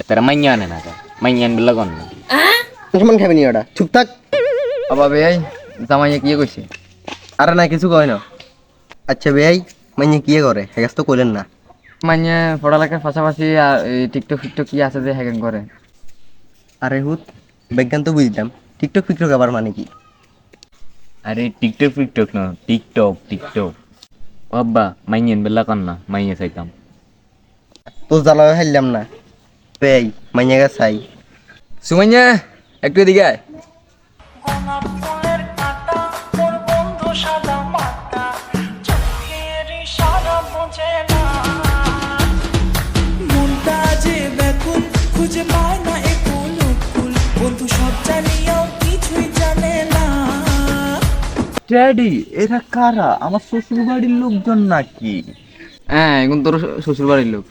তারা মাইয়া আনে না মাইয়া আনবিল্লা কর না মুসলমান খাবি নি ওটা চুপ থাক। বাবা বেয়াই জামাইয়ে কি কইছে? আরে না কিছু কয় না। আচ্ছা ভাই মানে কি করে হেগাস তো কইলেন না। মানে পড়ালেখার পাশাপাশি আর এই টিকটক ফিকটক কি আছে যে হ্যাকিং করে? আরে হুত বিজ্ঞান তো বুঝতাম, টিকটক ফিকটক আবার মানে কি? আরে টিকটক ফিকটক না, টিকটক টিকটক। বাবা মাইয়া আনবিল্লা কর না, মাইয়া চাইতাম। তো জ্বালাও হাইলাম না ভাই মানে গা চাই। সুমাইয়া একটু এদিকে আয়। গোলাপ ফুলের কাঁটা তোর বন্ধু সাদা মাটা চোখের ইশারা বোঝে না মনটা যে ব্যাকুল খুঁজে পায় না এ কুল কুল বন্ধু সব জানিয়েও কিছুই জানে না ড্যাডি এরা কারা? আমার শ্বশুর বাড়ির লোকজন নাকি? হ্যাঁ এখন তোর শ্বশুর বাড়ির লোক।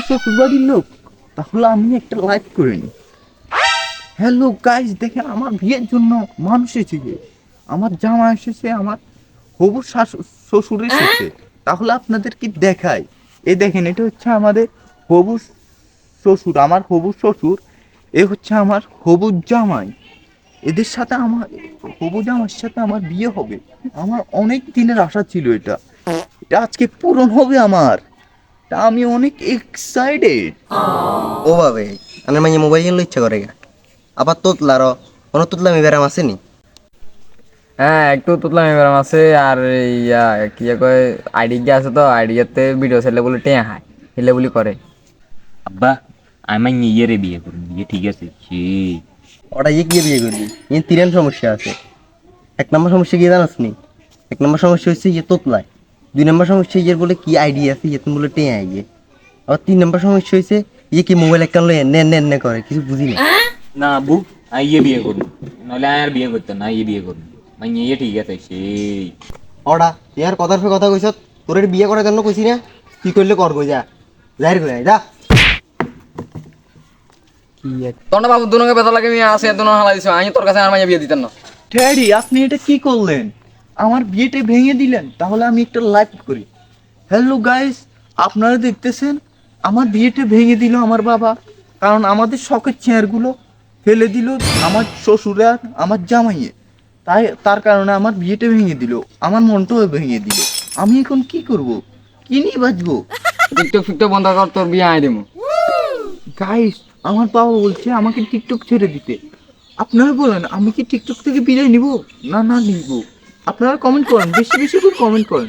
শ্বশুর বাড়ির লোক? তাহলে আমি একটা লাইভ করে নি। হ্যালো গাইস, দেখেন আমার বিয়ের জন্য মানুষ এসেছে, আমার জামা এসেছে, আমার হবু শ্বশুর এসেছে। তাহলে আপনাদের কি দেখাই? এই দেখেন এটা হচ্ছে আমাদের হবু শ্বশুর, আমার হবু শ্বশুর। এ হচ্ছে আমার হবু জামাই। এদের সাথে আমার হবু জামার সাথে আমার বিয়ে হবে। আমার অনেক দিনের আশা ছিল এটা, এটা আজকে পূরণ হবে আমার। তা আমি অনেক এক্সাইটেড। ও বাবে আনার মানে মোবাইল কিনলে ইচ্ছা করে গা আবার তোতলারও কোনো তোতলামি ব্যারাম আসেনি? হ্যাঁ একটু তুতলাম এবার আছে আর ইয়া কি কয় আইডি গিয়ে আছে তো আইডিয়াতে ভিডিও ছেলে বলে টেয়া হায় হেলে বলি করে। আব্বা আমি মাইয়া ইয়েরে বিয়ে করুন, বিয়ে ঠিক আছে সে ওটা ইয়ে গিয়ে বিয়ে করবি, ইয়ে তিন সমস্যা আছে। এক নম্বর সমস্যা কি জানাস নি? এক নম্বর সমস্যা হচ্ছে ইয়ে তোতলায়। দুই নম্বর সমস্যা ইয়ের বলে কি আইডিয়া আছে ইয়ে তুমি বলে টেঁ আইয়ে। আবার তিন নম্বর সমস্যা হয়েছে ইয়ে কি মোবাইল একটা লয়ে নেন নেন নে করে কিছু বুঝি না। না আব্বু ইয়ে বিয়ে করুন, নাহলে আর বিয়ে করতেন না, ইয়ে বিয়ে করুন। মাইয়া ইয়ে ঠিক আছে সেই ওটা ইয়ার কথার ফে কথা কইছ, তোর বিয়ে করার জন্য কইছি না, কি করলে কর কই যা জাহির করে যা। তোর না বাবু দুনকে বেতা লাগে আমি আসে দুনো হালা দিছ আমি তোর কাছে আর মাইয়া বিয়ে দিতেন না। ড্যাডি আপনি এটা কি করলেন? আমার বিয়েটা ভেঙে দিলেন। তাহলে আমি একটা লাইভ করি। হ্যালো গাইস, আপনারা দেখতেছেন আমার বিয়েটা ভেঙে দিল আমার বাবা, কারণ আমাদের শখের চেয়ারগুলো ফেলে দিল আমার শ্বশুর আর আমার জামাইয়ে। তাই তার কারণে আমার বিয়েটা ভেঙে দিল, আমার মনটাও ভেঙে দিল। আমি এখন কি করব? কি নিয়ে বাঁচবো? টিকটক ফিকটক বন্ধ কর তোর বিয়ে আই দেবো। গাইস আমার বাবা বলছে আমাকে টিকটক ছেড়ে দিতে। আপনারা বলেন আমি কি টিকটক থেকে বিদায় নিব না না নিব? আপনারা কমেন্ট করেন, বেশি বেশি করে কমেন্ট করেন।